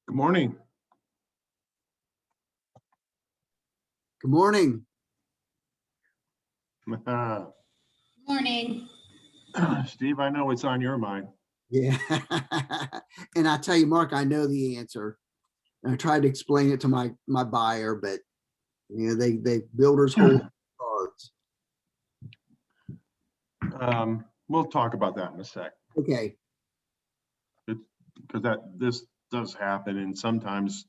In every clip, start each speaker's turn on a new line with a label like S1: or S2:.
S1: Good morning.
S2: Good morning.
S3: Morning.
S1: Steve, I know what's on your mind.
S2: Yeah. And I tell you, Mark, I know the answer. And I tried to explain it to my buyer, but they builders hold cards.
S1: We'll talk about that in a sec,
S2: Okay.
S1: because this does happen, and sometimes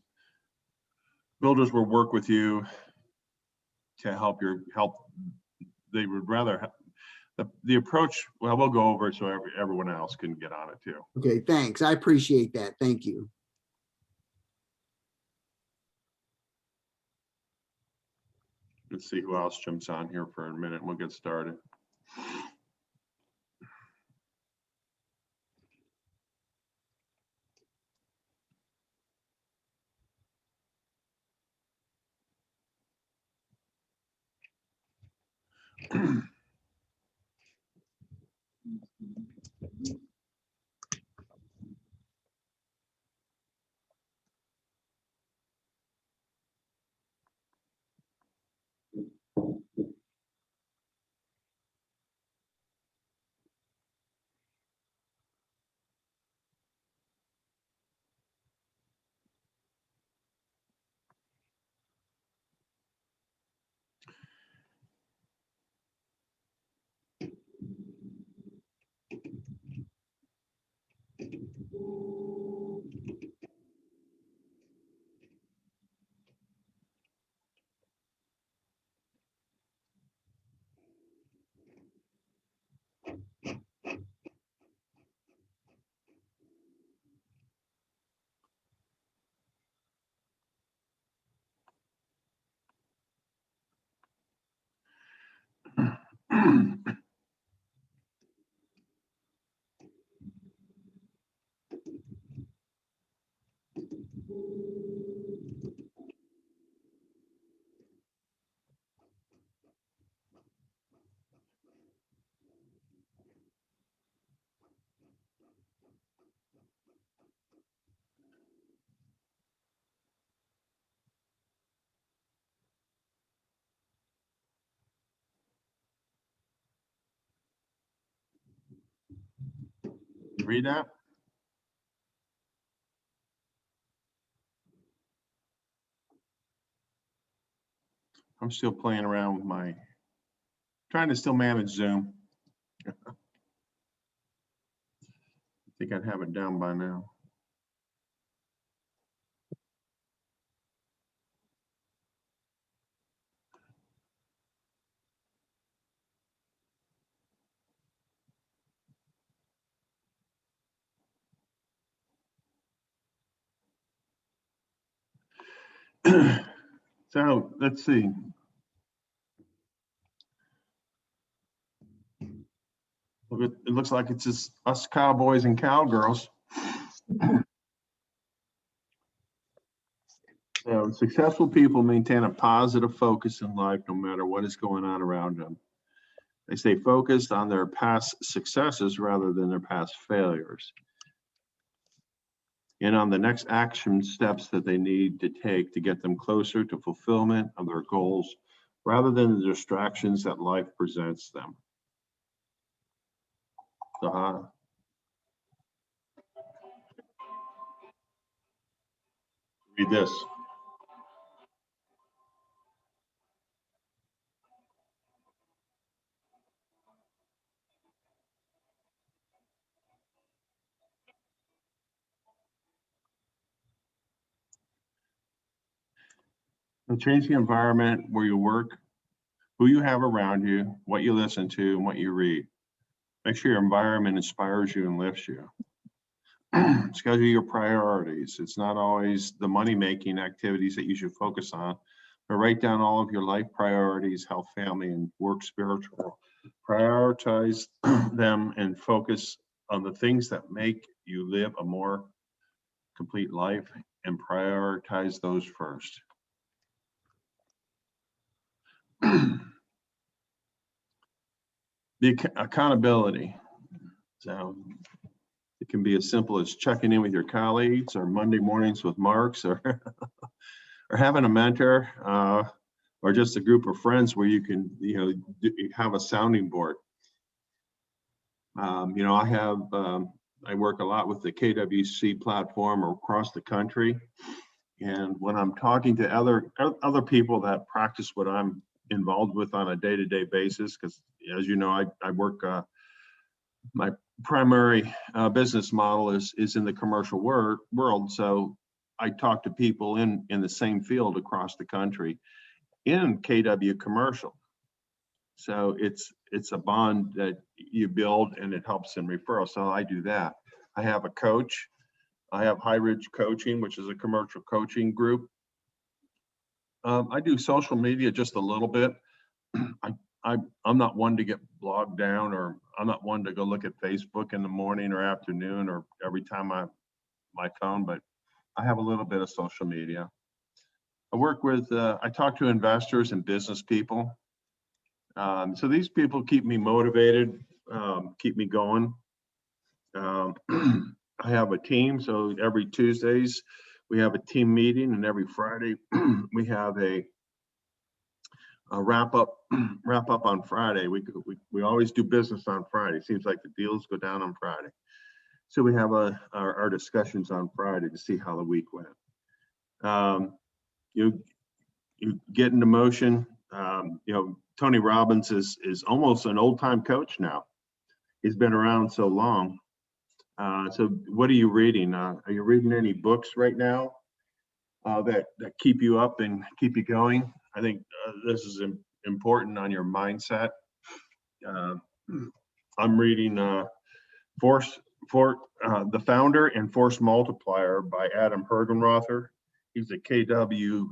S1: builders will work with you to help They would rather the approach. Well, we'll go over it so everyone else can get on it too.
S2: Okay. Thanks. I appreciate that. Thank you.
S1: Let's see who else jumps on here for a minute. We'll get started. You read that? I'm still playing around with trying to still manage Zoom. I think I'd have it down by now. So let's see. It looks like it's just us cowboys and cowgirls. So successful people maintain a positive focus in life no matter what is going on around them. They stay focused on their past successes rather than their past failures, and on the next action steps that they need to take to get them closer to fulfillment of their goals rather than the distractions that life presents them. Read this. So change the environment where you work, who you have around you, what you listen to, and what you read. Make sure your environment inspires you and lifts you. Schedule your priorities. It's not always the money-making activities that you should focus on, but write down all of your life priorities, health, family, and work, spiritual. Prioritize them and focus on the things that make you live a more complete life, and prioritize those first. The accountability. So can be as simple as checking in with your colleagues, or Monday mornings with Marks, or or having a mentor, or just a group of friends where you can, have a sounding board. I work a lot with the KWC platform across the country. And when I'm talking to other people that practice what I'm involved with on a day-to-day basis, because as you know, I work, my primary business model is in the commercial world. So I talk to people in the same field across the country in KW commercial. So it's a bond that you build, and it helps in referral. So I do that. I have a coach. I have High Ridge Coaching, which is a commercial coaching group. I do social media just a little bit. I'm not one to get bogged down, or I'm not one to go look at Facebook in the morning or afternoon or every time my phone, but I have a little bit of social media. I talk to investors and business people. So these people keep me motivated, keep me going. I have a team, so every Tuesdays we have a team meeting, and every Friday we have a wrap up on Friday. We always do business on Friday. Seems like the deals go down on Friday. So we have our discussions on Friday to see how the week went. You get into motion. Tony Robbins is almost an old time coach now. He's been around so long. So what are you reading? Are you reading any books right now that keep you up and keep you going? I think this is important on your mindset. I'm reading The Founder and Force Multiplier by Adam Hergenrother. He's a KW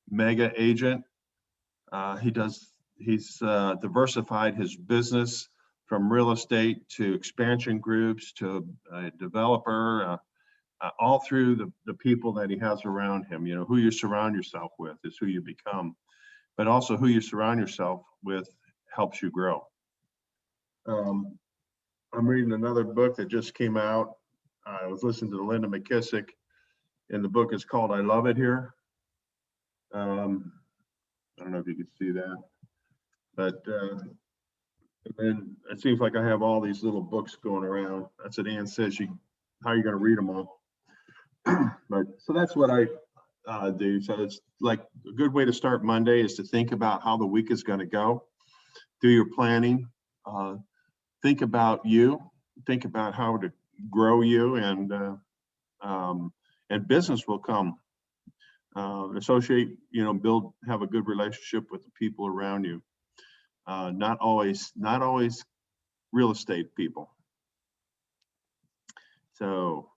S1: mega agent. He's diversified his business from real estate to expansion groups to a developer, all through the people that he has around him. Who you surround yourself with is who you become, but also who you surround yourself with helps you grow. I'm reading another book that just came out. I was listening to Linda McKissick, and the book is called I Love It Here. I don't know if you can see that, but and then it seems like I have all these little books going around. That's what Ann says. How are you going to read them all? But so that's what I do. So it's like a good way to start Monday is to think about how the week is going to go. Do your planning. Think about you. Think about how to grow you, and business will come. Associate, have a good relationship with the people around you. Not always real estate people. So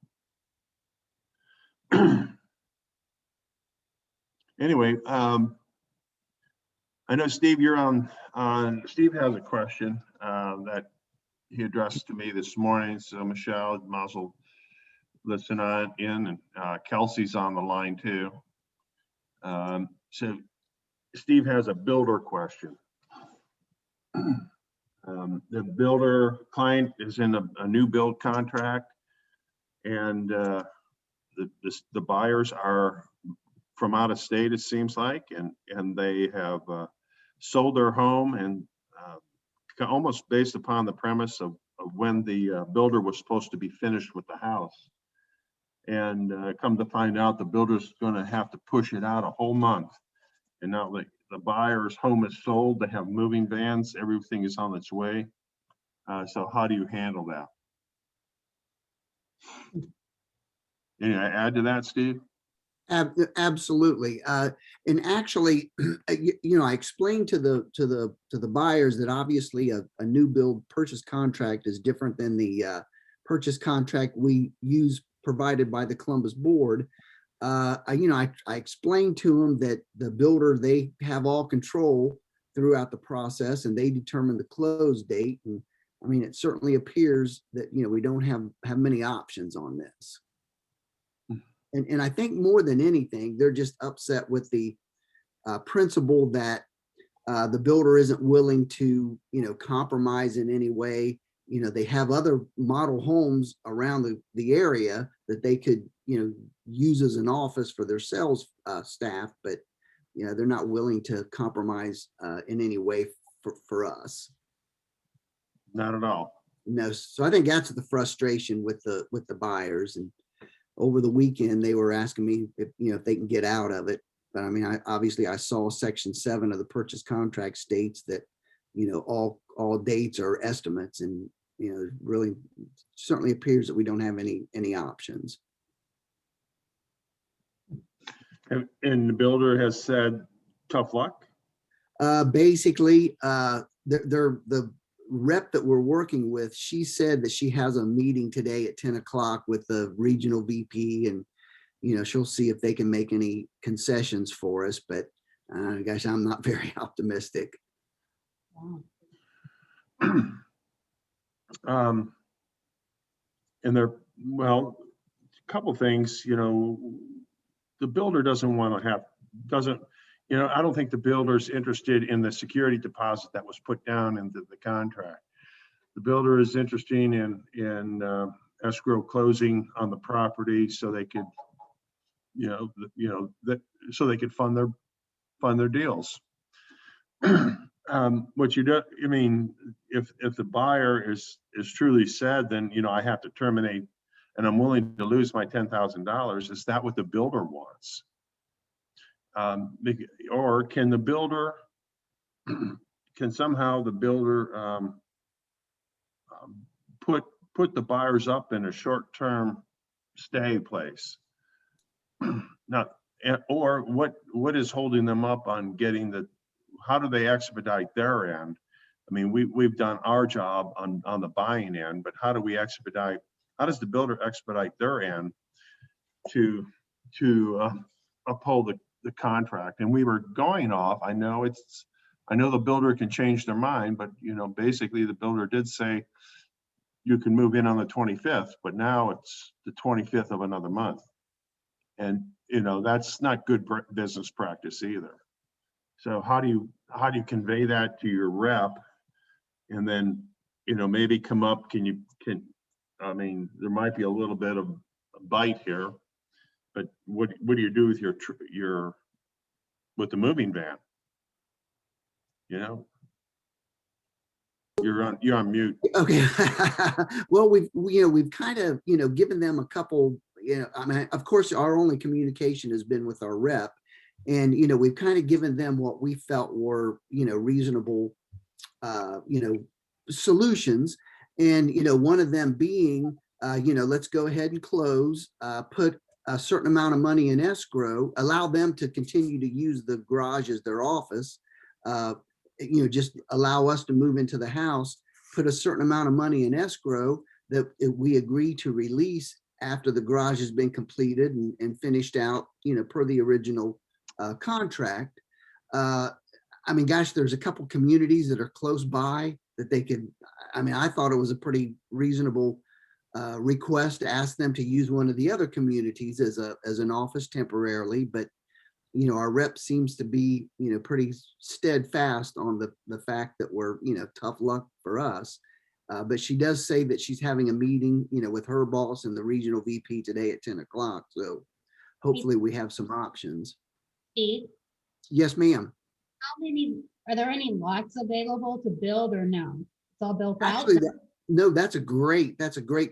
S1: anyway, I know Steve, you're on. Steve has a question that he addressed to me this morning. So Michelle, Mazel, listen in, and Kelsey's on the line too. So Steve has a builder question. The builder client is in a new build contract, and the buyers are from out of state, it seems like, and they have sold their home, and almost based upon the premise of when the builder was supposed to be finished with the house. And come to find out, the builder's going to have to push it out a whole month. And now the buyer's home is sold. They have moving vans. Everything is on its way. So how do you handle that? Any add to that, Steve?
S2: Absolutely. And actually, I explained to the buyers that obviously a new build purchase contract is different than the purchase contract we use provided by the Columbus board. I explained to them that the builder, they have all control throughout the process, and they determine the close date. And I mean, it certainly appears that, we don't have many options on this. And I think more than anything, they're just upset with the principle that the builder isn't willing to, compromise in any way. they have other model homes around the area that they could, use as an office for their sales staff, but, they're not willing to compromise in any way for us.
S1: Not at all.
S2: No, so I think that's the frustration with the buyers. And over the weekend, they were asking me if they can get out of it. But I mean, I saw Section 7 of the purchase contract states that, all dates are estimates, and, it really certainly appears that we don't have any options.
S1: And the builder has said, tough luck.
S2: Basically, the rep that we're working with, she said that she has a meeting today at 10 o'clock with the regional VP, and she'll see if they can make any concessions for us. But gosh, I'm not very optimistic.
S1: And well, a couple things, the builder doesn't want to I don't think the builder's interested in the security deposit that was put down into the contract. The builder is interested in escrow closing on the property so they could, so they could fund their deals. What you do, I mean, if the buyer is truly sad, then, I have to terminate and I'm willing to lose my $10,000. Is that what the builder wants? Or can the builder, can somehow the builder put the buyers up in a short-term stay place? Now, or what is holding them up on getting how do they expedite their end? I mean, we've done our job on the buying end, but how does the builder expedite their end to uphold the contract? And we were going off, I know the builder can change their mind, but basically the builder did say you can move in on the 25th, but now it's the 25th of another month. And that's not good business practice either. So how do you convey that to your rep, and then maybe come up? I mean, there might be a little bit of a bite here, but what do you do with with the moving van? You're on mute.
S2: Okay. Well, we've kind of given them a couple. I mean, of course, our only communication has been with our rep. And, we've kind of given them what we felt were, reasonable, solutions. And, one of them being, let's go ahead and close, put a certain amount of money in escrow, allow them to continue to use the garage as their office, just allow us to move into the house, put a certain amount of money in escrow that we agree to release after the garage has been completed and finished out, per the original contract. I mean, gosh, there's a couple communities that are close by that they could. I mean, I thought it was a pretty reasonable request to ask them to use one of the other communities as an office temporarily, but our rep seems to be pretty steadfast on the fact that we're tough luck for us. But she does say that she's having a meeting with her boss and the regional VP today at 10 o'clock. So hopefully we have some options.
S3: Steve,
S2: Yes, ma'am.
S3: are there any lots available to build, or no? It's all built out?
S2: Actually, no, that's a great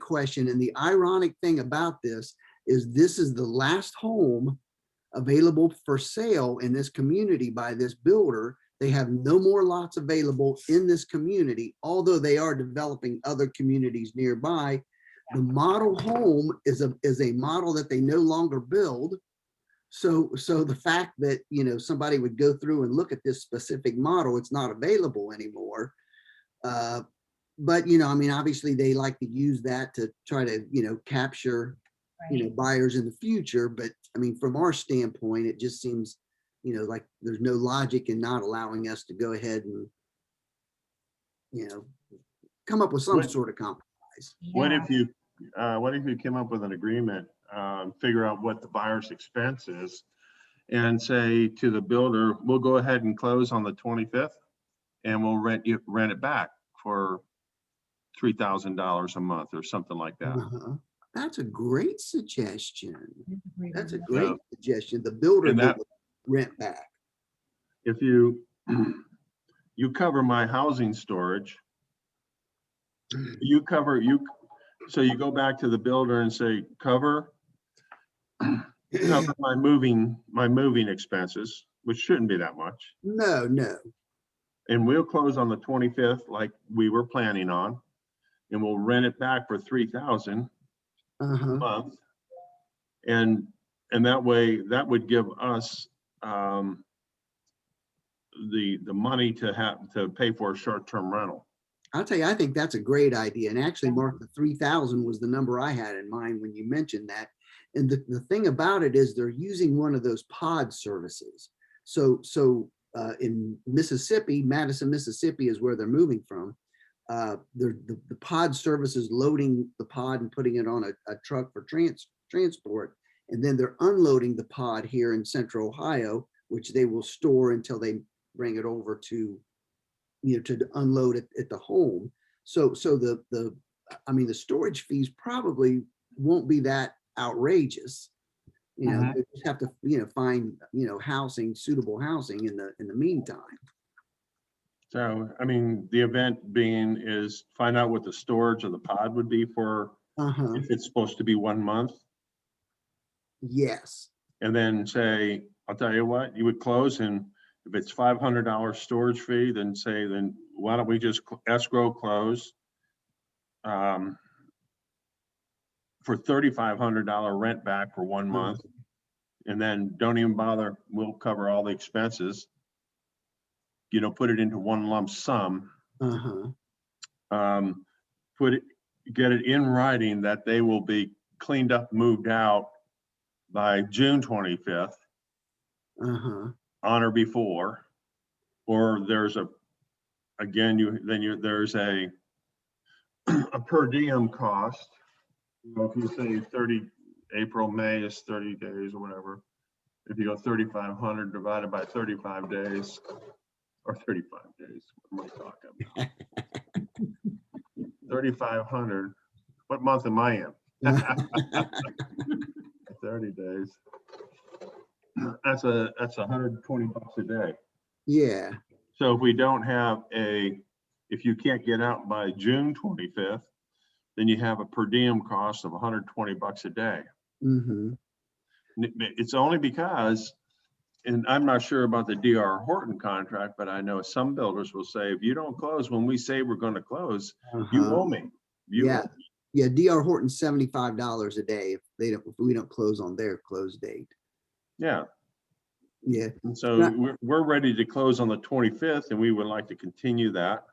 S2: question. And the ironic thing about this is the last home available for sale in this community by this builder. They have no more lots available in this community, although they are developing other communities nearby. The model home is a model that they no longer build. So the fact that somebody would go through and look at this specific model, it's not available anymore. But I mean, obviously they like to use that to try to capture buyers in the future. But I mean, from our standpoint, it just seems like there's no logic in not allowing us to go ahead and come up with some sort of compromise.
S1: What if you came up with an agreement, figure out what the buyer's expense is, and say to the builder, we'll go ahead and close on the 25th, and we'll rent it back for $3,000 a month or something like that.
S2: That's a great suggestion. That's a
S3: That's
S2: great suggestion. The builder
S1: And that-
S2: would rent back.
S1: If you, you cover my housing storage, so you go back to the builder and say, cover my moving expenses, which shouldn't be that much.
S2: No.
S1: And we'll close on the 25th like we were planning on, and we'll rent it back for $3,000 a month. And that way, that would give us the money to pay for a short-term rental.
S2: I'll tell you, I think that's a great idea. And actually, Mark, the 3,000 was the number I had in mind when you mentioned that. And the thing about it is they're using one of those pod services. So in Mississippi, Madison, Mississippi is where they're moving from. The pod service is loading the pod and putting it on a truck for transport. And then they're unloading the pod here in Central Ohio, which they will store until they bring it over to unload it at the home. So the storage fees probably won't be that outrageous. They just have to, find, suitable housing in the meantime.
S1: So, the event being is find out what the storage of the pod would be for, if it's supposed to be 1 month.
S2: Yes.
S1: And then say, I'll tell you what, you would close, and if it's $500 storage fee, then why don't we just escrow close for $3,500 rent back for 1 month, and then don't even bother. We'll cover all the expenses. Put it into one lump sum. Get it in writing that they will be cleaned up, moved out by June 25th. On or before, or there's there's a per diem cost. If you say 30, April, May is 30 days or whatever. If you go 3,500 divided by 35 days, or 35 days, what am I talking about? 3,500, what month am I in? 30 days. That's $120 a day.
S2: Yeah.
S1: So if we don't have if you can't get out by June 25th, then you have a per diem cost of $120 a day. It's only because, and I'm not sure about the DR Horton contract, but I know some builders will say, if you don't close when we say we're going to close, you owe me.
S2: Yeah. DR Horton's $75 a day if we don't close on their close date.
S1: Yeah.
S2: Yeah.
S1: And so we're ready to close on the 25th, and we would like to continue that.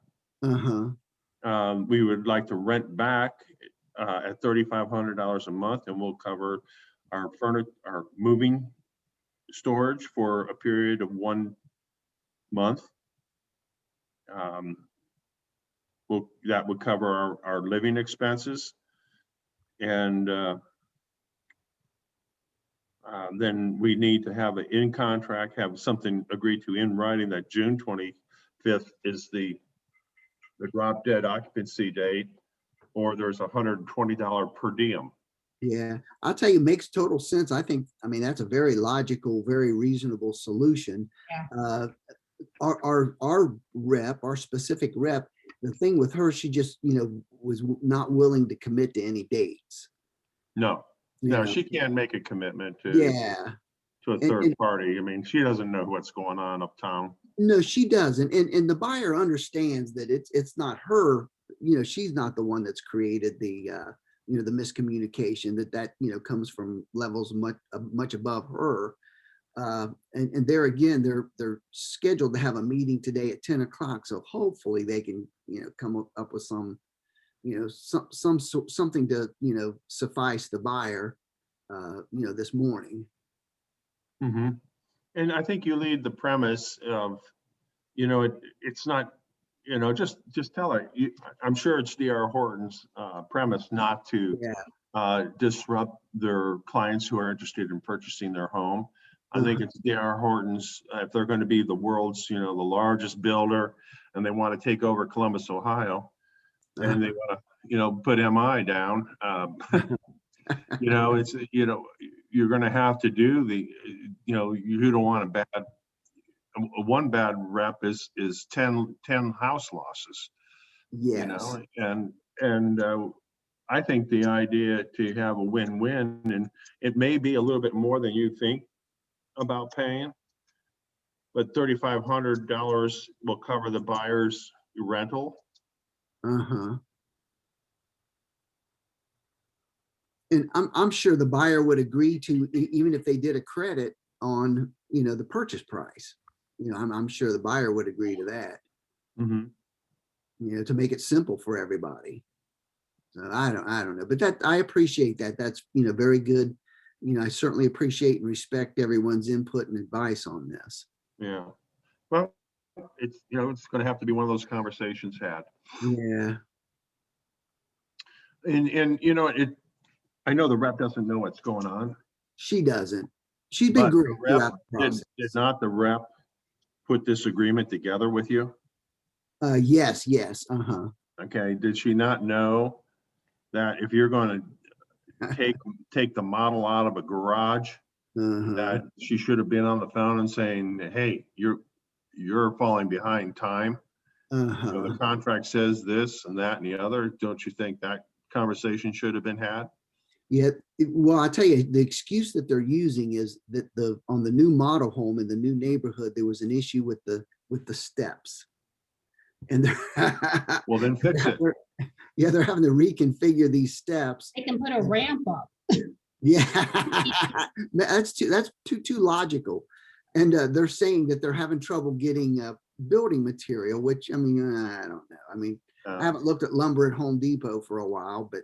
S1: We would like to rent back at $3,500 a month, and we'll cover our moving storage for a period of 1 month. That would cover our living expenses, and then we need to have an in contract, have something agreed to in writing that June 25th is the drop dead occupancy date, or there's $120 per diem.
S2: Yeah, I'll tell you, makes total sense. I that's a very logical, very reasonable solution.
S3: Yeah.
S2: Our specific rep, the thing with her, she just, was not willing to commit to any dates.
S1: No, she can't make a commitment to a third party. She doesn't know what's going on uptown.
S2: No, she doesn't. And the buyer understands that it's not her, she's not the one that's created the miscommunication that comes from levels much above her. And there again, they're scheduled to have a meeting today at 10 o'clock. So hopefully they can, come up with some, something to, suffice the buyer, this morning.
S1: And I think you lead the premise of, it's not, just tell her, I'm sure it's DR Horton's premise not to disrupt their clients who are interested in purchasing their home. I think it's DR Horton's, if they're going to be the world's, the largest builder, and they want to take over Columbus, Ohio, and they want to, put MI down. It's, you're going to have to do you don't want one bad rep is 10 house losses,
S2: Yes.
S1: and I think the idea to have a win-win, and it may be a little bit more than you think about paying, but $3,500 will cover the buyer's rental.
S2: Uh-huh. And I'm sure the buyer would agree to, even if they did a credit on, the purchase price. I'm sure the buyer would agree to that, to make it simple for everybody. So I don't know, but I appreciate that. That's, very good. I certainly appreciate and respect everyone's input and advice on this.
S1: Yeah. Well, it's, it's going to have to be one of those conversations had.
S2: Yeah.
S1: And I know the rep doesn't know what's going on.
S2: She doesn't. She's been
S1: But
S2: great
S1: the rep
S2: throughout the process.
S1: did not the rep put this agreement together with you?
S2: Yes. Uh-huh.
S1: Okay. Did she not know that if you're going to take the model out of a garage,
S2: Uh-huh.
S1: that she should have been on the phone and saying, hey, you're falling behind time.
S2: Uh-huh.
S1: The contract says this and that and the other. Don't you think that conversation should have been had?
S2: Yeah, well, I tell you, the excuse that they're using is that on the new model home in the new neighborhood, there was an issue with the steps. And they're
S1: Well, then fix it.
S2: Yeah, they're having to reconfigure these steps.
S3: They can put a ramp up.
S2: Yeah, that's too logical. And they're saying that they're having trouble getting building material, which, I mean, I don't know. I mean, I haven't looked at lumber at Home Depot for a while, but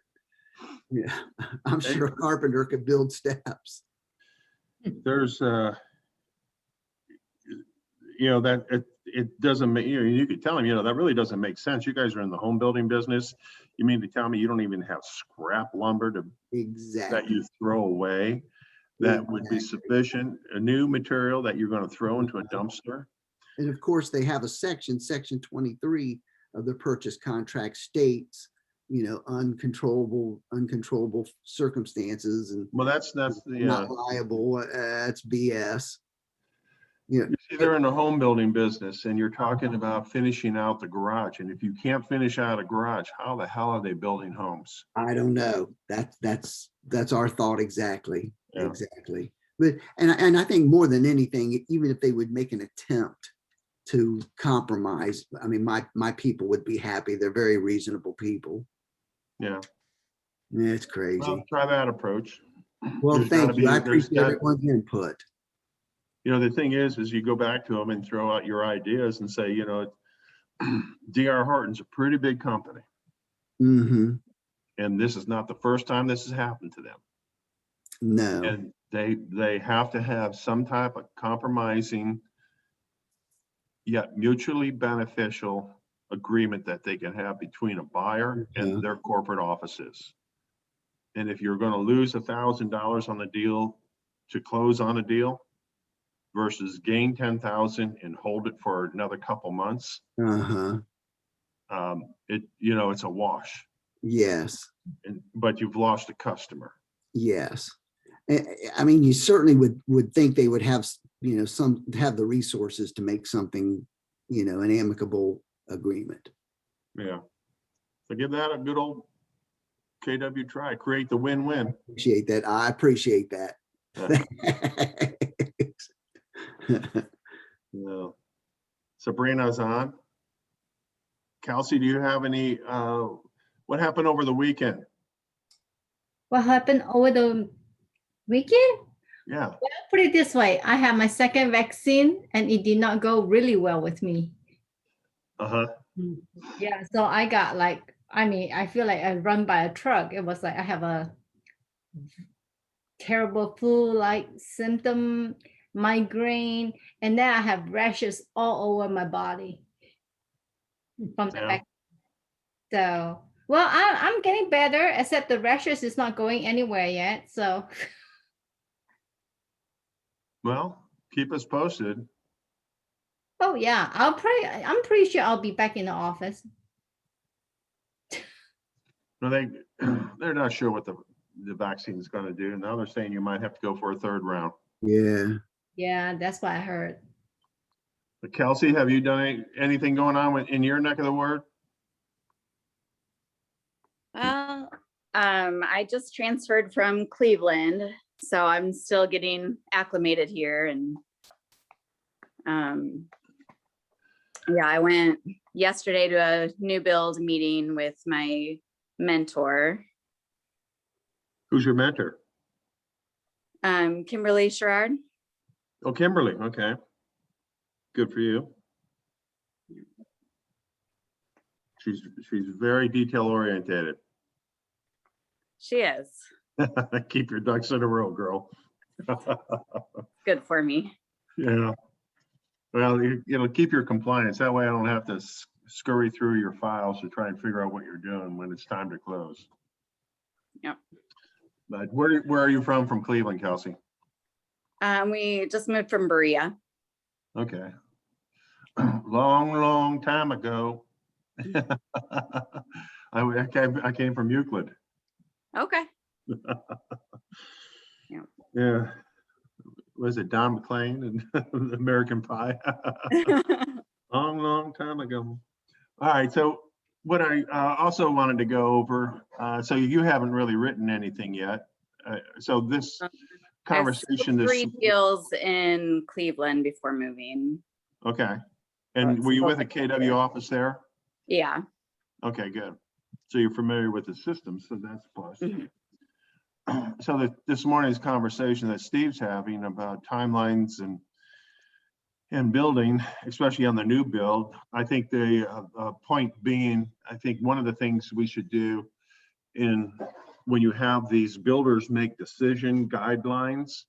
S2: yeah, I'm sure a carpenter could build steps.
S1: There's that it doesn't make, you could tell him, that really doesn't make sense. You guys are in the home building business. You mean to tell me you don't even have scrap lumber that
S2: Exactly.
S1: you throw away that would be sufficient, a new material that you're going to throw into a dumpster?
S2: And of course, they have a section 23 of the purchase contract states, uncontrollable circumstances, and
S1: Well, that's
S2: not liable. That's BS.
S1: You see, they're in the home building business, and you're talking about finishing out the garage. And if you can't finish out a garage, how the hell are they building homes?
S2: I don't know. That's our thought exactly.
S1: Yeah.
S2: Exactly. But and I think more than anything, even if they would make an attempt to compromise, I mean, my people would be happy. They're very reasonable people.
S1: Yeah.
S2: Yeah, it's crazy.
S1: Well, try that approach.
S2: Well, thank you. I appreciate everyone's input.
S1: The thing is you go back to them and throw out your ideas and say, D.R. Horton's a pretty big company.
S2: Mm-hmm.
S1: And this is not the first time this has happened to them.
S2: No.
S1: And they have to have some type of compromising yet mutually beneficial agreement that they can have between a buyer and their corporate offices. And if you're going to lose $1,000 on the deal to close on a deal versus gain 10,000 and hold it for another couple months, it's a wash.
S2: Yes.
S1: But you've lost a customer.
S2: Yes. I mean, you certainly would think they would have, have the resources to make something, an amicable agreement.
S1: Yeah. So give that a good old KW try. Create the win-win.
S2: Appreciate that. I appreciate that.
S1: Yeah. Sabrina's on. Kelsey, do you have any, what happened over the weekend?
S4: What happened over the weekend?
S1: Yeah.
S4: Well, put it this way, I had my second vaccine and it did not go really well with me.
S1: Uh-huh.
S4: Yeah, so I got I feel like I run by a truck. It was like I have a terrible flu-like symptom, migraine, and then I have rashes all over my body from the vaccine. So, well, I'm getting better, except the rashes is not going anywhere yet. So,
S1: well, keep us posted.
S4: oh yeah, I'm pretty sure I'll be back in the office.
S1: No, they're not sure what the vaccine is going to do. Now they're saying you might have to go for a third round.
S2: Yeah.
S4: Yeah, that's what I heard.
S1: But Kelsey, have you done anything going on in your neck of the word?
S5: Well, I just transferred from Cleveland, so I'm still getting acclimated here. And yeah, I went yesterday to a new build meeting with my mentor,
S1: Who's your mentor?
S5: Kimberly Sherrard.
S1: Oh, Kimberly. Okay. Good for you. She's very detail oriented.
S5: She is
S1: Keep your ducks in a row, girl.
S5: good for me.
S1: Yeah. Well, it'll keep your compliance. That way I don't have to scurry through your files to try and figure out what you're doing when it's time to close.
S5: Yep.
S1: But where are you from Cleveland, Kelsey?
S5: We just moved from Berea.
S1: Okay. Long time ago. I came from Euclid.
S5: Okay.
S1: Yeah. Was it Don McLean and American Pie? Long time ago. All right. So what I also wanted to go over, so you haven't really written anything yet. So this conversation,
S5: I sold 3 deals in Cleveland before moving.
S1: okay. And were you with a KW office there?
S5: Yeah.
S1: Okay, good. So you're familiar with the system, so that's a plus.
S5: Mhm.
S1: So this morning's conversation that Steve's having about timelines and building, especially on the new build, I think the point being, I think one of the things we should do when you have these builders make decision guidelines,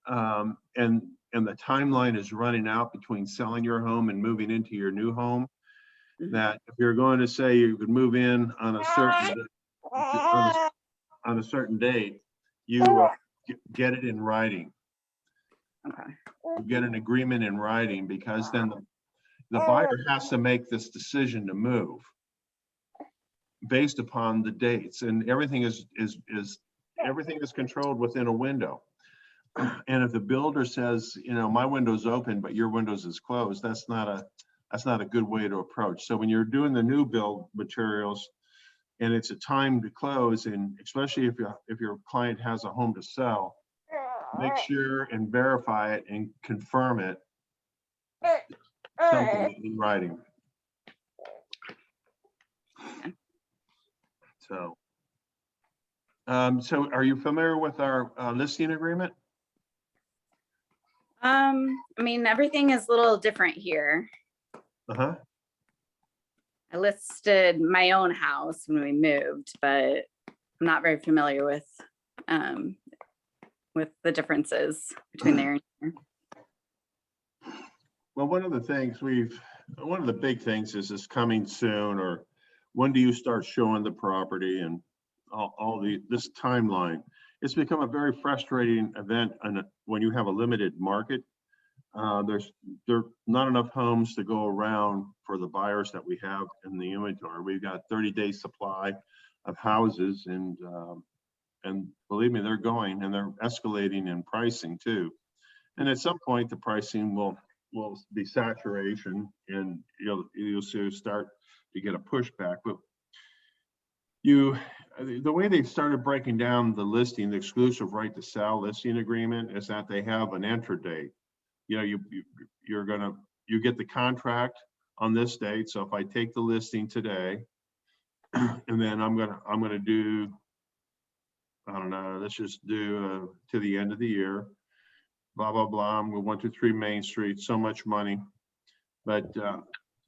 S1: and the timeline is running out between selling your home and moving into your new home,
S5: Mhm.
S1: that if you're going to say you could move in on a certain date, you get it in writing.
S5: Okay.
S1: You get an agreement in writing, because then the buyer has to make this decision to move based upon the dates, and everything is controlled within a window. And if the builder says, my window's open, but your windows is closed, that's not a good way to approach. So when you're doing the new build materials and it's a time to close, and especially if your client has a home to sell, make sure and verify it and confirm it, something in writing. So are you familiar with our listing agreement?
S5: I mean, everything is a little different here.
S1: Uh-huh.
S5: I listed my own house when we moved, but I'm not very familiar with the differences between there and here.
S1: Well, one of the big things is this coming soon, or when do you start showing the property, and this timeline. It's become a very frustrating event when you have a limited market. There are not enough homes to go around for the buyers that we have in the inventory. We've got 30-day supply of houses, and believe me, they're going, and they're escalating in pricing too. And at some point, the pricing will be saturation, and you'll start to get a pushback. But the way they started breaking down the listing, the exclusive right to sell listing agreement, is that they have an enter date. You get the contract on this date. So if I take the listing today, and then I'm gonna do, I don't know, let's just do to the end of the year, blah blah blah. I'm going 123 Main Street, so much money, but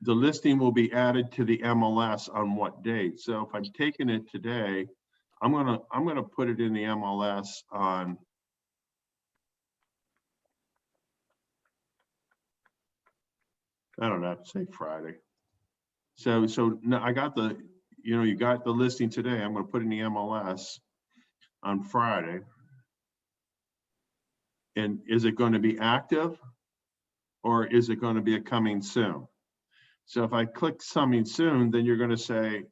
S1: the listing will be added to the MLS on what date. So if I'm taking it today, I'm gonna put it in the MLS on, I don't know, say Friday. So now I got you got the listing today. I'm going to put in the MLS on Friday. And is it going to be active, or is it going to be a coming soon? So if I click coming soon, then you're going to say,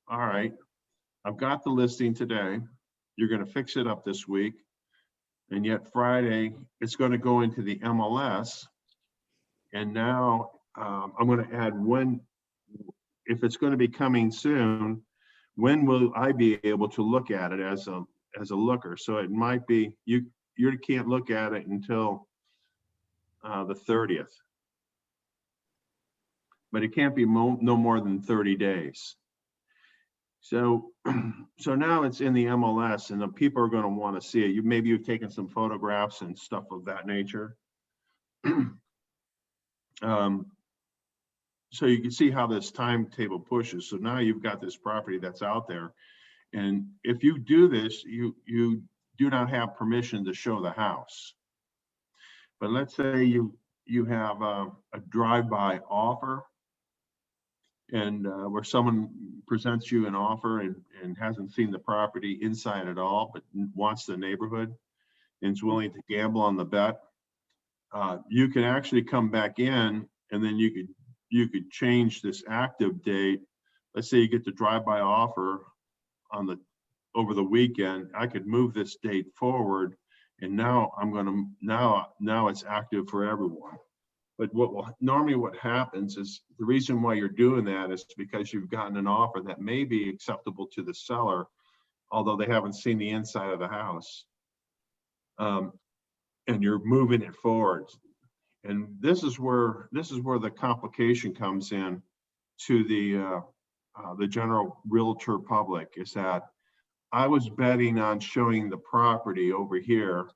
S1: all right, I've got the listing today. You're going to fix it up this week. And yet Friday, it's going to go into the MLS. And now I'm going to add when, if it's going to be coming soon, when will I be able to look at it as a looker? So it might be, you can't look at it until the 30th. But it can't be no more than 30 days. So, so now it's in the MLS and the people are going to want to see it. Maybe you've taken some photographs and stuff of that nature. So you can see how this timetable pushes. So now you've got this property that's out there. And if you do this, you do not have permission to show the house. But let's say you have a drive-by offer, and where someone presents you an offer and hasn't seen the property inside at all, but wants the neighborhood and is willing to gamble on the bet, you can actually come back in, and then you could change this active date. Let's say you get the drive-by offer on over the weekend. I could move this date forward, and now now it's active for everyone. But normally what happens is the reason why you're doing that is because you've gotten an offer that may be acceptable to the seller, although they haven't seen the inside of the house. And you're moving it forward. And this is where the complication comes in to the general realtor public, is that I was betting on showing the property over here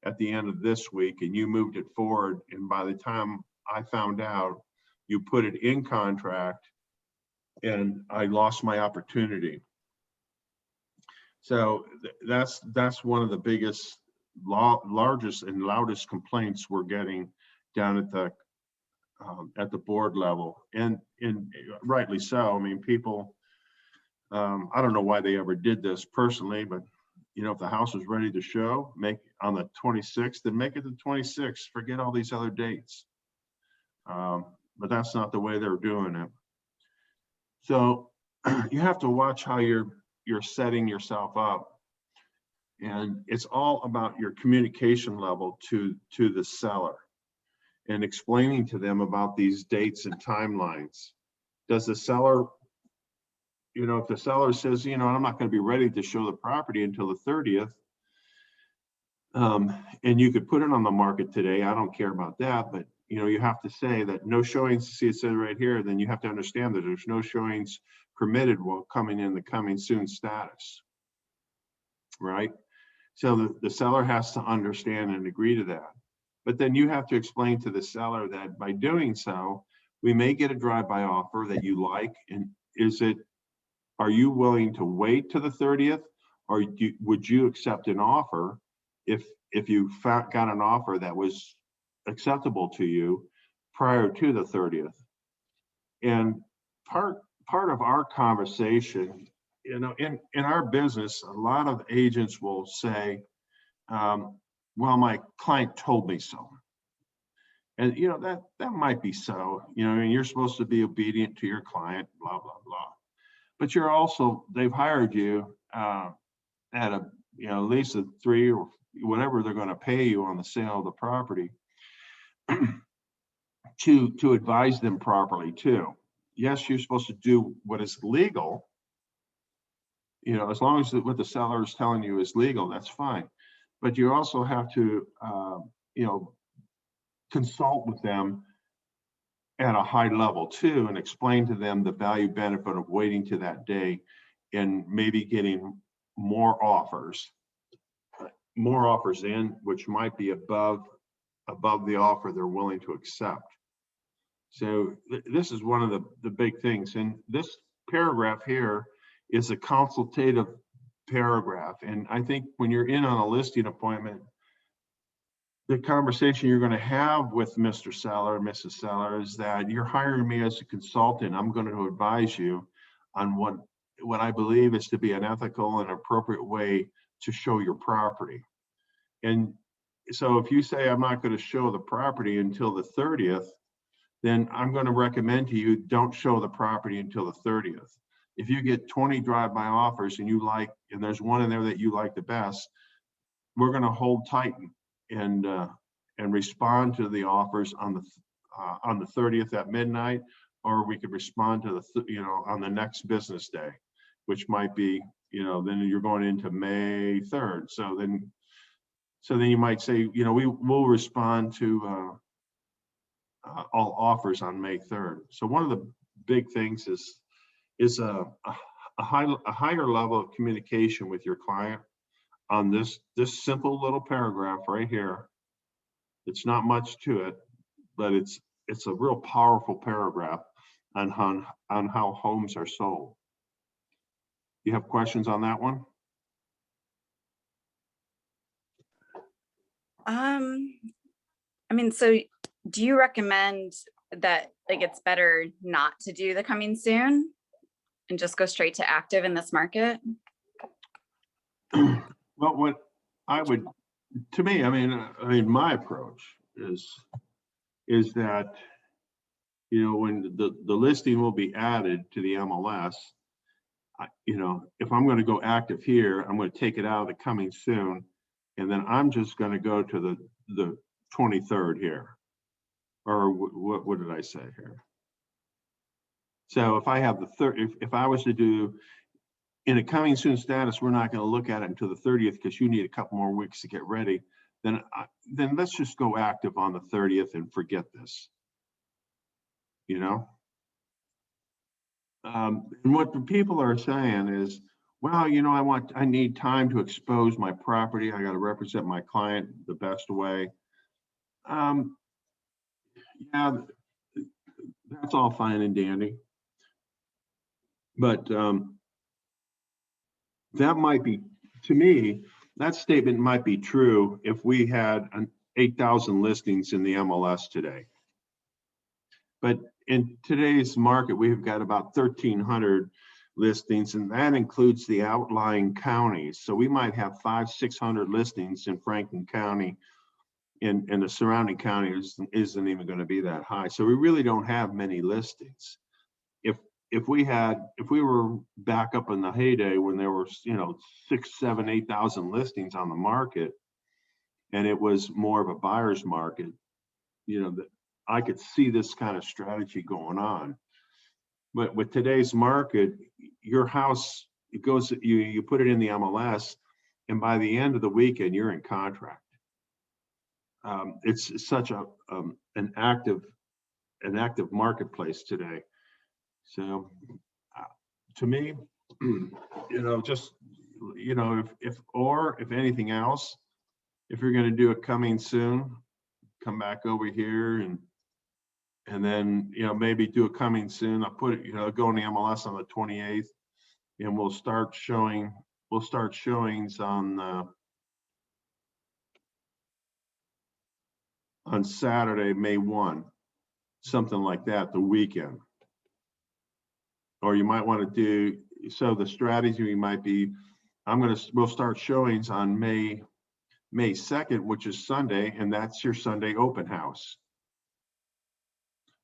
S1: at the end of this week, and you moved it forward. And by the time I found out, you put it in contract, and I lost my opportunity. So that's one of the biggest, largest and loudest complaints we're getting down at the board level, and rightly so. I mean, people, I don't know why they ever did this personally, but if the house is ready to show, make on the 26th, then make it the 26th. Forget all these other dates. But that's not the way they're doing it. So you have to watch how you're setting yourself up, and it's all about your communication level to the seller and explaining to them about these dates and timelines. Does the seller, if the seller says, I'm not going to be ready to show the property until the 30th, and you could put it on the market today, I don't care about that, but you have to say that no showings, see it said right here, then you have to understand that there's no showings permitted while coming in the coming soon status, right? So the seller has to understand and agree to that. But then you have to explain to the seller that by doing so, we may get a drive-by offer that you like. And are you willing to wait to the 30th, or would you accept an offer if you got an offer that was acceptable to you prior to the 30th? And part of our conversation, in our business, a lot of agents will say, well, my client told me so. And that might be so, and you're supposed to be obedient to your client, blah, blah, blah. But they've hired you at at least a 3 or whatever they're going to pay you on the sale of the property to advise them properly too. Yes, you're supposed to do what is legal. As long as what the seller is telling you is legal, that's fine. But you also have to, consult with them at a high level too, and explain to them the value benefit of waiting to that day and maybe getting more offers in, which might be above the offer they're willing to accept. So this is one of the big things. And this paragraph here is a consultative paragraph. And I think when you're in on a listing appointment, the conversation you're going to have with Mr. Seller, Mrs. Seller, is that you're hiring me as a consultant. I'm going to advise you on what I believe is to be an ethical and appropriate way to show your property. And so if you say I'm not going to show the property until the 30th, then I'm going to recommend to you, don't show the property until the 30th. if you get 20 drive-by offers and there's one in there that you like the best, we're going to hold tight and respond to the offers on the 30th at midnight, or we could respond to on the next business day, which might be, then you're going into May 3rd. So then you might say, we will respond to all offers on May 3rd. So one of the big things is a higher level of communication with your client on this simple little paragraph right here. It's not much to it, but it's a real powerful paragraph on how homes are sold. You have questions on that one?
S5: I mean, so do you recommend that it's better not to do the coming soon and just go straight to active in this market?
S1: Well, what I would, to me, I mean, my approach is that, when the listing will be added to the MLS, if I'm going to go active here, I'm going to take it out of the coming soon, and then I'm just going to go to the 23rd here, or what did I say here? So if I have the third, if I was to do in a coming soon status, we're not going to look at it until the 30th because you need a couple more weeks to get ready. Then let's just go active on the 30th and forget this. And what the people are saying is, well, I need time to expose my property. I got to represent my client the best way. Yeah, that's all fine and dandy. But that might be, to me, that statement might be true if we had 8,000 listings in the MLS today. But in today's market, we've got about 1,300 listings, and that includes the outlying counties. So we might have 500-600 listings in Franklin County, and the surrounding county isn't even going to be that high. So we really don't have many listings. If we were back up in the heyday when there were 6,000, 7,000, 8,000 listings on the market, and it was more of a buyer's market, I could see this kind of strategy going on. But with today's market, your house, it goes, you put it in the MLS, and by the end of the weekend, you're in contract. It's such an active marketplace today. So to me, if anything else, if you're going to do it coming soon, come back over here and then, maybe do a coming soon. I'll put it, go in the MLS on the 28th, and we'll start showings on Saturday, May 1, something like that, the weekend. Or you might want to do, so the strategy might be, we'll start showings on May 2nd, which is Sunday, and that's your Sunday open house.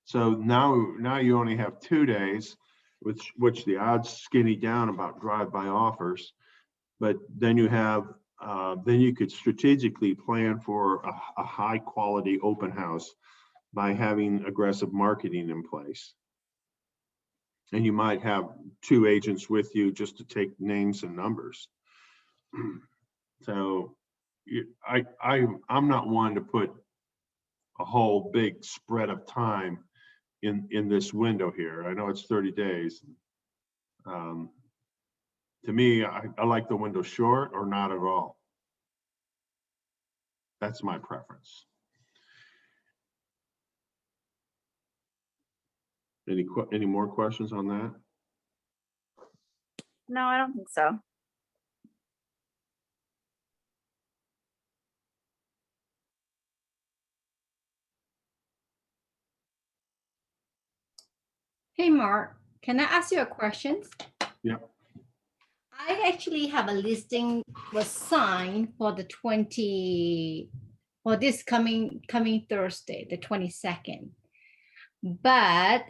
S1: So now you only have 2 days, which the odds skinny down about drive-by offers, but then you have, then you could strategically plan for a high quality open house by having aggressive marketing in place. And you might have 2 agents with you just to take names and numbers. So I'm not one to put a whole big spread of time in this window here. I know it's 30 days. To me, I like the window short or not at all. That's my preference. Any more questions on that?
S5: No, I don't think so.
S4: Hey, Mark, can I ask you a question?
S1: Yeah.
S4: I actually have a listing was signed for this coming Thursday, the 22nd. But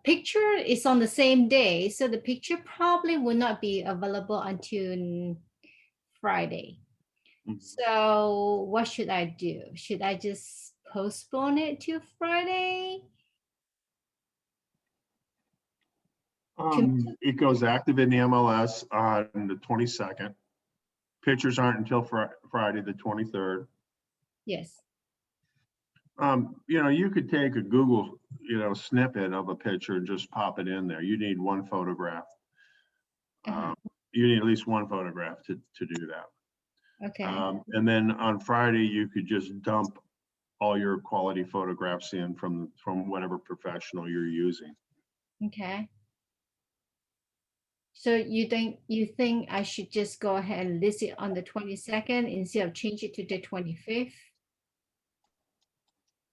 S4: Picture is on the same day, so the picture probably will not be available until Friday.
S1: Mhm.
S4: So what should I do? Should I just postpone it to Friday?
S1: It goes active in the MLS on the 22nd. Pictures aren't until Friday, the 23rd.
S4: Yes.
S1: You could take a Google, snippet of a picture and just pop it in there. You need one photograph.
S4: Uh-huh.
S1: You need at least one photograph to do that.
S4: Okay.
S1: And then on Friday, you could just dump all your quality photographs in from whatever professional you're using.
S4: Okay. So you think I should just go ahead and list it on the 22nd instead of change it to the 25th?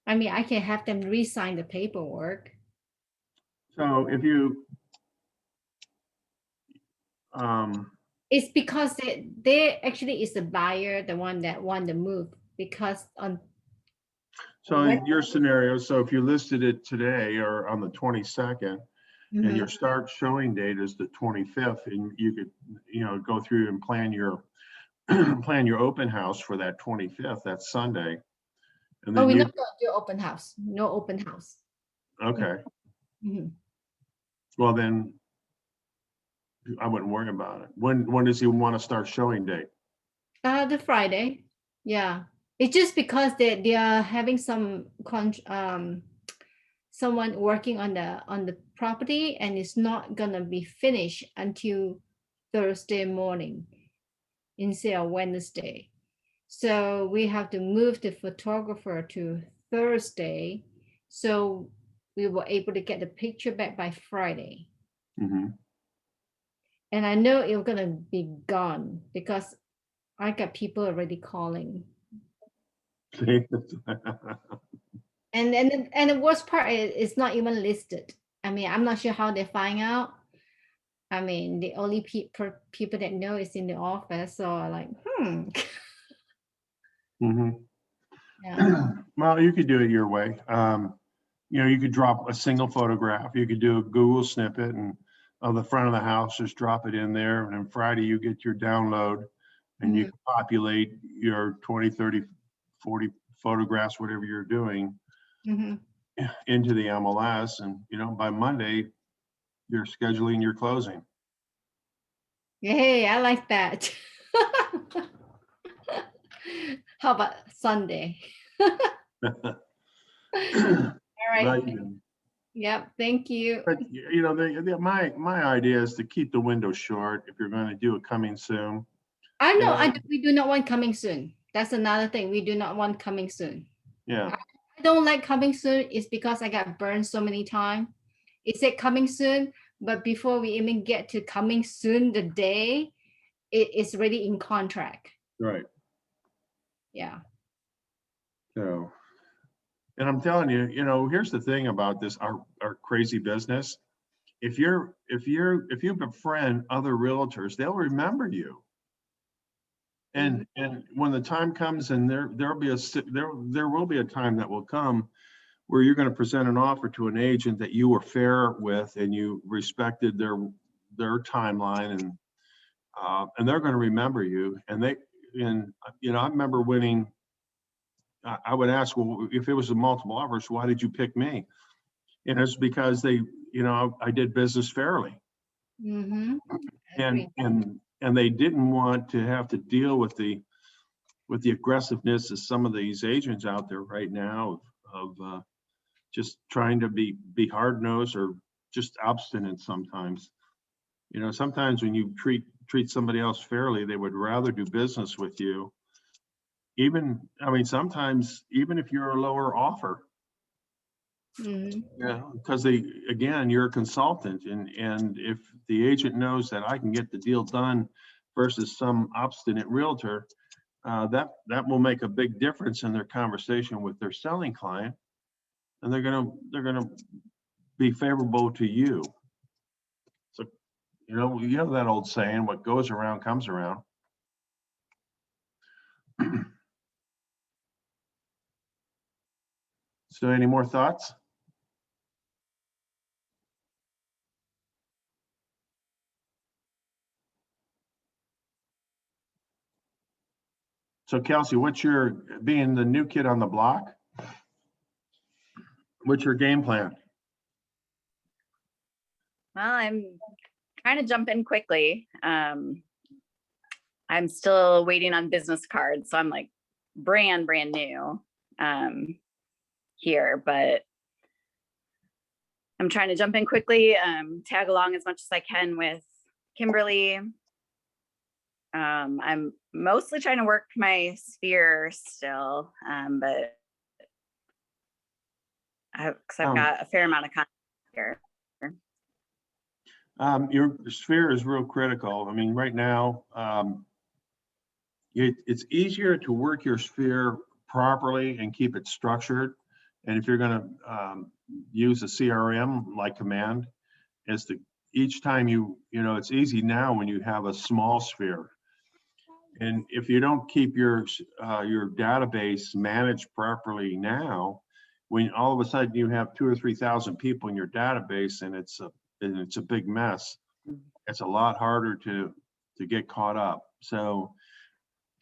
S4: I mean, I can have them re-sign the paperwork.
S1: So if you,
S4: It's because they actually is the buyer, the one that want the move, because on
S1: so in your scenario, so if you listed it today or on the 22nd, and
S4: Mhm.
S1: your start showing date is the 25th, and you could, go through and plan your plan your open house for that 25th, that's Sunday. And
S4: Oh,
S1: then
S4: we're
S1: you,
S4: not gonna do open house. No open house.
S1: okay,
S4: Mhm.
S1: well then, I wouldn't worry about it. When does he want to start showing date?
S4: The Friday. Yeah. It's just because they are having someone working on the property, and it's not gonna be finished until Thursday morning instead of Wednesday. So we have to move the photographer to Thursday, so we were able to get the picture back by Friday.
S1: Mhm.
S4: And I know it's gonna be gone because I got people already calling. And the worst part is it's not even listed. I mean, I'm not sure how they find out. I mean, the only people that know is in the office. So I'm like,
S1: Mhm.
S4: yeah.
S1: Well, you could do it your way. You could drop a single photograph. You could do a Google snippet and of the front of the house, just drop it in there. And then Friday you get your download and you
S4: Mhm.
S1: can populate your 20, 30, 40 photographs, whatever you're doing,
S4: Mhm.
S1: into the MLS. And, by Monday, you're scheduling your closing.
S4: Yay, I like that. How about Sunday? All right.
S1: Right.
S4: Yep. Thank you.
S1: But my idea is to keep the window short if you're going to do it coming soon.
S4: I know.
S1: And,
S4: We do not want coming soon. That's another thing. We do not want coming soon.
S1: yeah,
S4: I don't like coming soon. It's because I got burned so many times. It said coming soon, but before we even get to coming soon, the day it is already in contract.
S1: right.
S4: Yeah.
S1: So, and I'm telling you, here's the thing about this, our crazy business. If you befriend other realtors, they'll remember you. And when the time comes, and there will be a time that will come where you're going to present an offer to an agent that you were fair with and you respected their timeline, and they're going to remember you. I remember winning. I would ask, well, if it was a multiple offers, why did you pick me? And it's because I did business fairly,
S4: Mm-hmm.
S1: and
S4: Agree.
S1: and they didn't want to have to deal with the aggressiveness of some of these agents out there right now of just trying to be hard nosed or just obstinate sometimes. Sometimes when you treat somebody else fairly, they would rather do business with you. Sometimes even if you're a lower offer.
S4: Mm-hmm.
S1: Yeah, because you're a consultant, and if the agent knows that I can get the deal done versus some obstinate realtor, that will make a big difference in their conversation with their selling client, and they're gonna be favorable to you. So you know that old saying, what goes around comes around. So any more thoughts? So Kelsey, being the new kid on the block, what's your game plan?
S5: Well, I'm trying to jump in quickly. I'm still waiting on business cards, so I'm like brand new here, but I'm trying to jump in quickly, tag along as much as I can with Kimberly. I'm mostly trying to work my sphere still, but because I've got a fair amount of content here.
S1: Your sphere is real critical. I mean, right now, it's easier to work your sphere properly and keep it structured. And if you're going to use a CRM like Command, is to each time it's easy now when you have a small sphere. And if you don't keep your database managed properly now, when all of a sudden you have 2,000 or 3,000 people in your database and it's a big mess, it's a lot harder to get caught up. So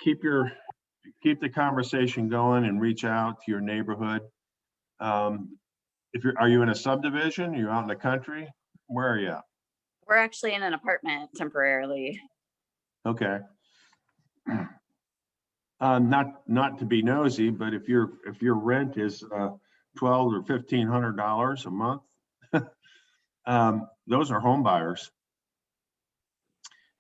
S1: keep the conversation going and reach out to your neighborhood. Are you in a subdivision? You're out in the country? Where are you at?
S5: We're actually in an apartment temporarily.
S1: Okay. Not to be nosy, but if your rent is $1,200 or $1,500 a month, those are home buyers.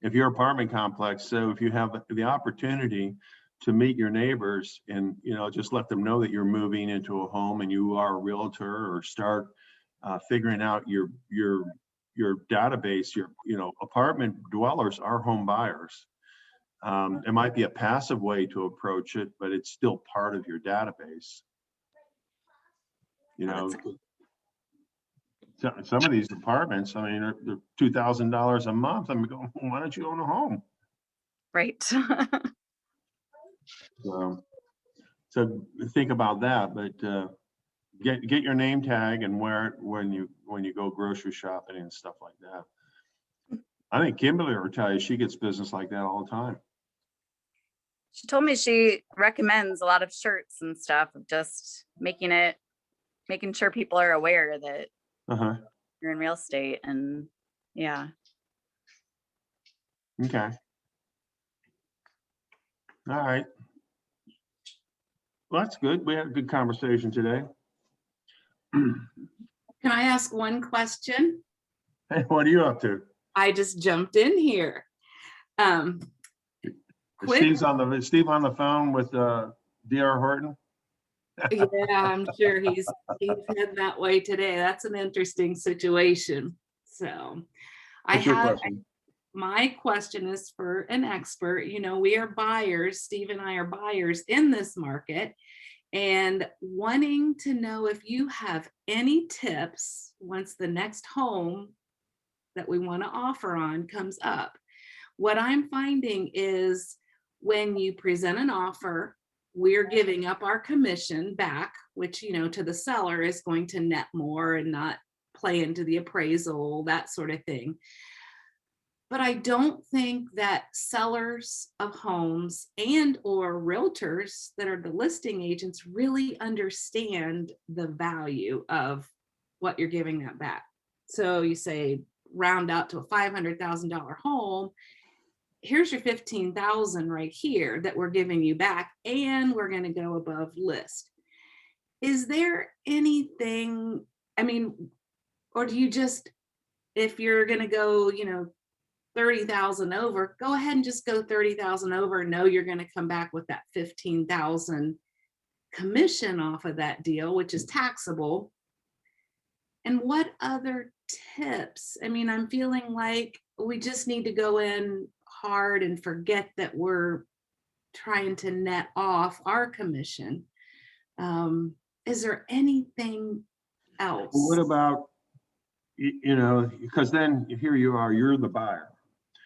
S1: If your apartment complex, so if you have the opportunity to meet your neighbors and just let them know that you're moving into a home and you are a realtor, or start figuring out your database, your apartment dwellers are home buyers. It might be a passive way to approach it, but it's still part of your database. Some of these apartments, I mean, they're $2,000 a month. I'm going, why don't you own a home?
S5: Right.
S1: So think about that, but get your name tag and wear it when you go grocery shopping and stuff like that. I think Kimberly will tell you she gets business like that all the time.
S5: She told me she recommends a lot of shirts and stuff, of just making sure people are aware that you're in real estate. And yeah.
S1: Okay. All right. Well, that's good. We had a good conversation today.
S6: Can I ask one question?
S1: Hey, what are you up to?
S6: I just jumped in here.
S1: Steve on the phone with D.R. Horton.
S6: Yeah, I'm sure he's heading that way today. That's an interesting situation. So
S1: What's your question?
S6: My question is for an expert. We are buyers, Steve and I are buyers in this market, and wanting to know if you have any tips once the next home that we want to offer on comes up. What I'm finding is when you present an offer, we're giving up our commission back, which, to the seller is going to net more and not play into the appraisal, that sort of thing. But I don't think that sellers of homes and or realtors that are the listing agents really understand the value of what you're giving that back. So you say round out to a $500,000 home. Here's your $15,000 right here that we're giving you back, and we're going to go above list. Is there anything, or do you just, if you're going to go, 30,000 over, go ahead and just go 30,000 over and know you're going to come back with that 15,000 commission off of that deal, which is taxable? And what other tips? I'm feeling like we just need to go in hard and forget that we're trying to net off our commission. Is there anything else?
S1: What about, because then here you are, you're the buyer.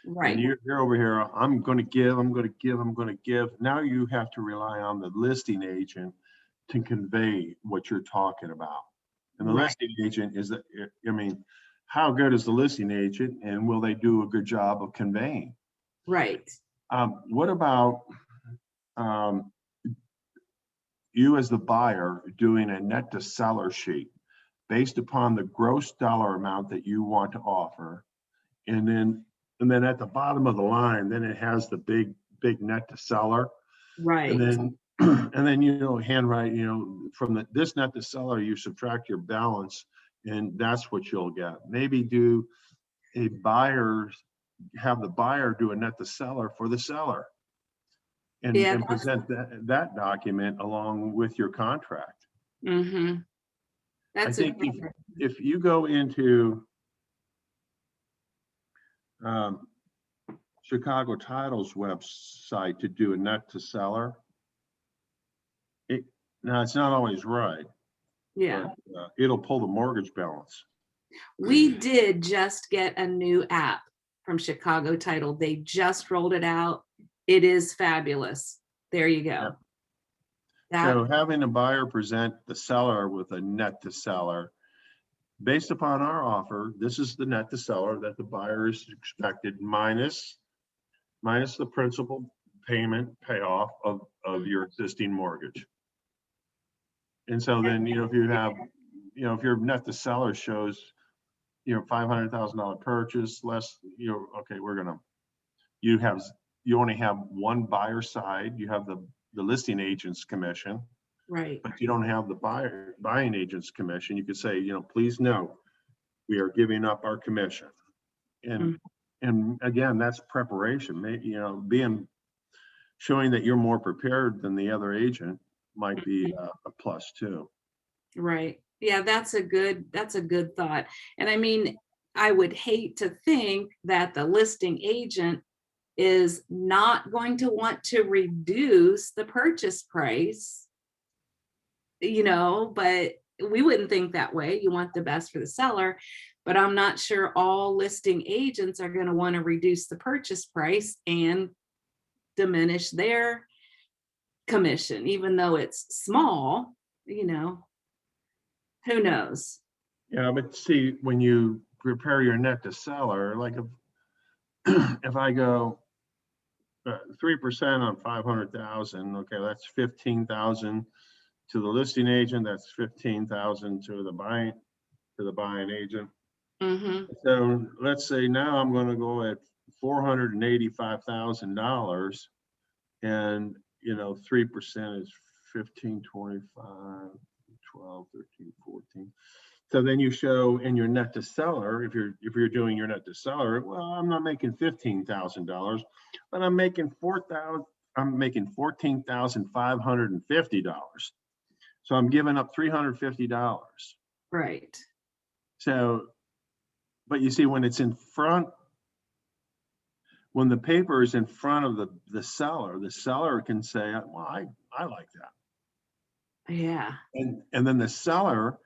S6: Right.
S1: And you're over here, I'm going to give. Now you have to rely on the listing agent to convey what you're talking about. And the listing agent is that, how good is the listing agent, and will they do a good job of conveying?
S6: Right.
S1: What about, you as the buyer doing a net to seller sheet based upon the gross dollar amount that you want to offer. And then at the bottom of the line, then it has the big net to seller.
S6: Right.
S1: And then, you know, handwrite, you know, from this net to seller, you subtract your balance, and that's what you'll get. Maybe have the buyer do a net to seller for the seller. And,
S6: Yeah,
S1: and present that document along with your contract.
S6: Mm-hmm.
S1: I
S6: That's
S1: think if you go into Chicago Title's website to do a net to seller, now it's not always right.
S6: yeah.
S1: But, it'll pull the mortgage balance.
S6: We did just get a new app from Chicago Title. They just rolled it out. It is fabulous. There you go.
S1: Yeah. So having a buyer present the seller with a net to seller, based upon our offer, this is the net to seller that the buyer is expected minus the principal payment payoff of your existing mortgage. And so then, you know, if you have, you know, if your net to seller shows, you know, $500,000 purchase less, you know, okay, you only have one buyer side, you have the listing agent's commission,
S6: Right.
S1: but you don't have the buying agent's commission. You could say, you know, please note, we are giving up our commission. And again, that's preparation. Maybe, you know, showing that you're more prepared than the other agent might be a plus too.
S6: Right. Yeah, that's a good thought. And I mean, I would hate to think that the listing agent is not going to want to reduce the purchase price, you know, but we wouldn't think that way. You want the best for the seller, but I'm not sure all listing agents are going to want to reduce the purchase price and diminish their commission, even though it's small, you know, who knows?
S1: Yeah, but see, when you prepare your net to seller, like if I go 3% on 500,000, okay, that's 15,000 to the listing agent, that's 15,000 to the buying agent.
S6: Mm-hmm.
S1: So let's say now I'm going to go at $485,000, and you know 3% is 15, 25, 12, 13, 14. So then you show in your net to seller, if you're doing your net to seller, well, I'm not making $15,000, but I'm making $14,550. So I'm giving up $350.
S6: Right.
S1: So, but you see, when it's in front, when the paper is in front of the seller can say, well, I like that.
S6: Yeah.
S1: And then the seller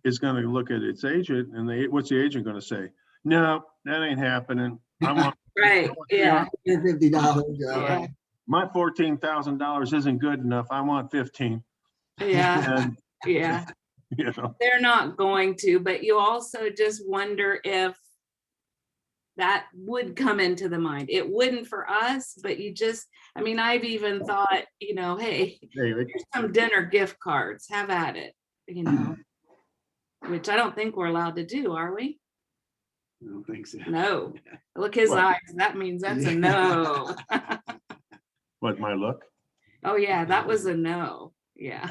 S1: is going to look at its agent, and what's the agent going to say? No, that ain't happening. I want
S6: Right. Yeah.
S2: $50.
S6: Yeah.
S1: my $14,000 isn't good enough. I want 15.
S6: Yeah.
S1: And,
S6: Yeah.
S1: you know,
S6: They're not going to, but you also just wonder if that would come into the mind. It wouldn't for us, but I mean, I've even thought, you know, hey, here's some dinner gift cards, have at it, you know, which I don't think we're allowed to do, are we?
S2: I don't think so.
S6: No. Look his
S1: What?
S6: eyes. That means that's a no.
S1: what my look?
S6: Oh yeah, that was a no. Yeah.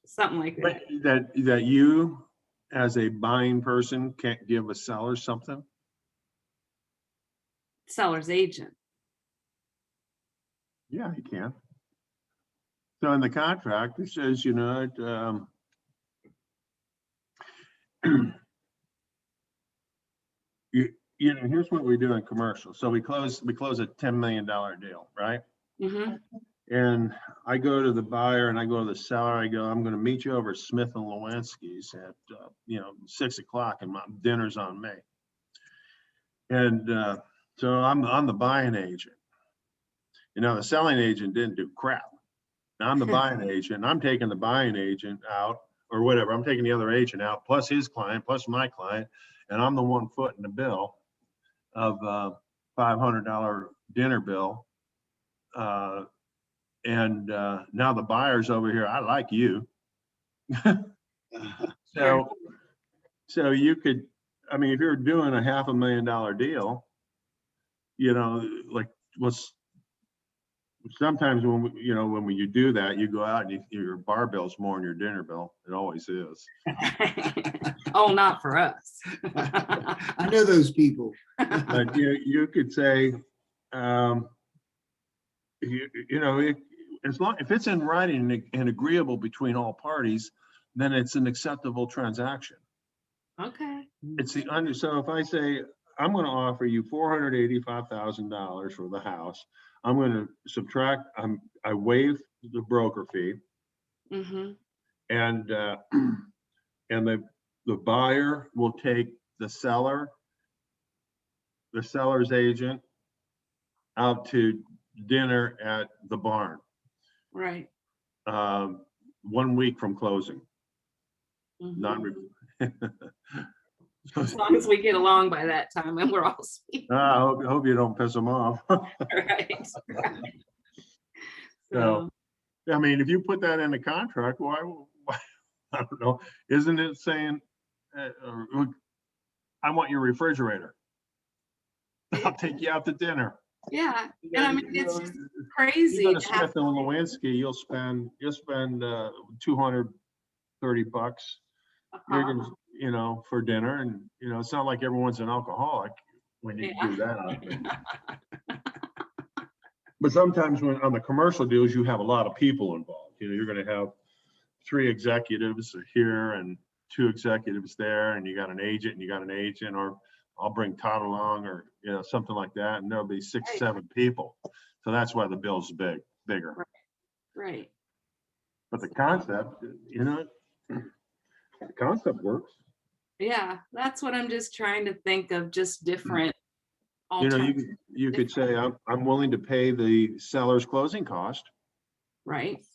S6: Something like
S1: But
S6: that.
S1: that you as a buying person can't give a seller something?
S6: Seller's agent.
S1: Yeah, you can. So in the contract, it says, you know, you know, here's what we do in commercial. So we close a $10 million deal, right?
S6: Mm-hmm.
S1: And I go to the buyer and I go to the seller. I go, I'm going to meet you over at Smith and Lewinsky's at, you know, 6 o'clock, and my dinner's on me. And so I'm the buying agent. You know, the selling agent didn't do crap. Now I'm the buying agent. I'm taking the buying agent out, or whatever. I'm taking the other agent out, plus his client, plus my client, and I'm the one footing the bill of $500 dinner bill. And now the buyer's over here, I like you. So you could, I mean, if you're doing a $500,000 deal, you know, like sometimes when when you do that, you go out and your bar bill's more than your dinner bill. It always is.
S6: Oh, not for us.
S2: I know those people.
S1: But you could say, as long if it's in writing and agreeable between all parties, then it's an acceptable transaction.
S6: Okay.
S1: It's the so if I say I'm going to offer you $485,000 for the house, I'm going to subtract. I waive the broker fee, and the buyer will take the seller's agent out to dinner at the barn.
S6: Right.
S1: 1 week from closing.
S6: As long as we get along by that time and we're all sweet.
S1: I hope you don't piss them off.
S6: Right.
S1: So, I mean, if you put that in the contract, why I don't know, isn't it saying, I want your refrigerator? I'll take you out to dinner.
S6: Yeah, and I mean, it's just crazy.
S1: You go to Smith and Lewinsky, you'll spend $230. You're gonna, for dinner, and it's not like everyone's an alcoholic when you do that. But sometimes when on the commercial deals, you have a lot of people involved. You're going to have 3 executives here and 2 executives there, and you got an agent, or I'll bring Todd along, or something like that, and there'll be 6, 7 people. So that's why the bill's bigger.
S6: Right.
S1: But the concept, the concept works.
S6: Yeah, that's what I'm just trying to think of, just different alternatives.
S1: You could say I'm willing to pay the seller's closing cost.
S6: Right.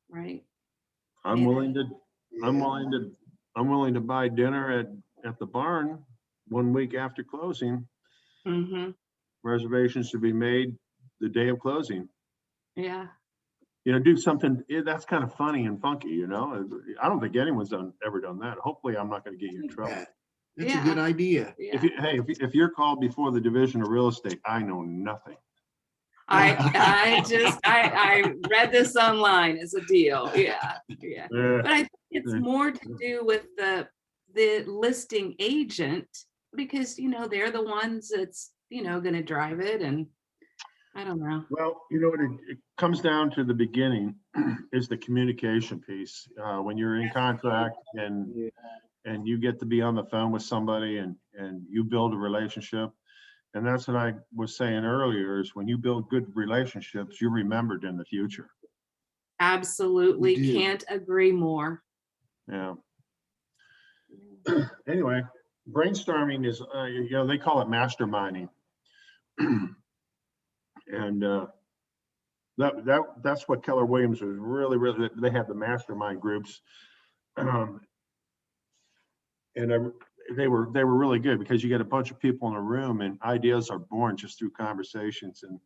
S6: Right.
S1: I'm willing to buy dinner at the barn 1 week after closing. Reservations to be made the day of closing.
S6: Yeah.
S1: Do something that's kind of funny and funky. I don't think anyone's ever done that. Hopefully, I'm not going to get you in trouble.
S2: That's a good idea.
S6: Yeah.
S1: If you're called before the Division of Real Estate, I know nothing.
S6: I read this online as a deal. Yeah. But I think it's more to do with the listing agent, because they're the ones that's going to drive it, and I don't know.
S1: Well, it comes down to the beginning is the communication piece. When you're in contract and you get to be on the phone with somebody and you build a relationship. And that's what I was saying earlier, is when you build good relationships, you're remembered in the future.
S6: Absolutely. Can't agree more.
S1: Yeah. Anyway, brainstorming is, they call it masterminding. And that's what Keller Williams was really, they had the mastermind groups. And they were really good, because you get a bunch of people in a room and ideas are born just through conversations. And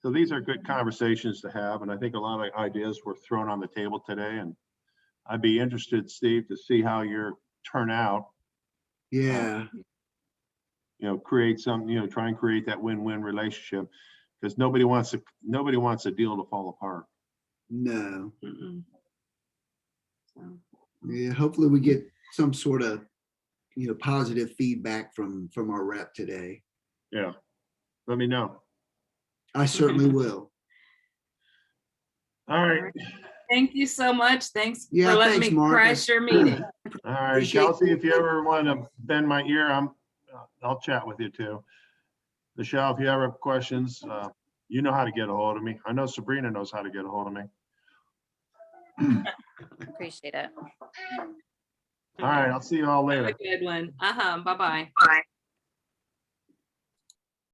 S1: so these are good conversations to have. And I think a lot of ideas were thrown on the table today. And I'd be interested, Steve, to see how your turn out.
S2: Yeah.
S1: Create some, try and create that win-win relationship, because nobody wants a deal to fall apart.
S2: No.
S6: So.
S2: Yeah. Hopefully we get some sort of positive feedback from our rep today.
S1: Yeah. Let me know.
S2: I certainly will.
S1: All right.
S6: Thank you so much. Thanks
S2: Yeah,
S6: for letting
S2: thanks,
S6: me
S2: Mark.
S6: crash your meeting.
S1: All right,
S2: Appreciate
S1: Chelsea,
S2: you.
S1: if you ever want to bend my ear, I'll chat with you too. Michelle, if you ever have questions, you know how to get a hold of me. I know Sabrina knows how to get a hold of me.
S5: Appreciate it.
S1: All right, I'll see you all
S6: Have
S1: later.
S6: a good one. Bye-bye.
S5: Bye.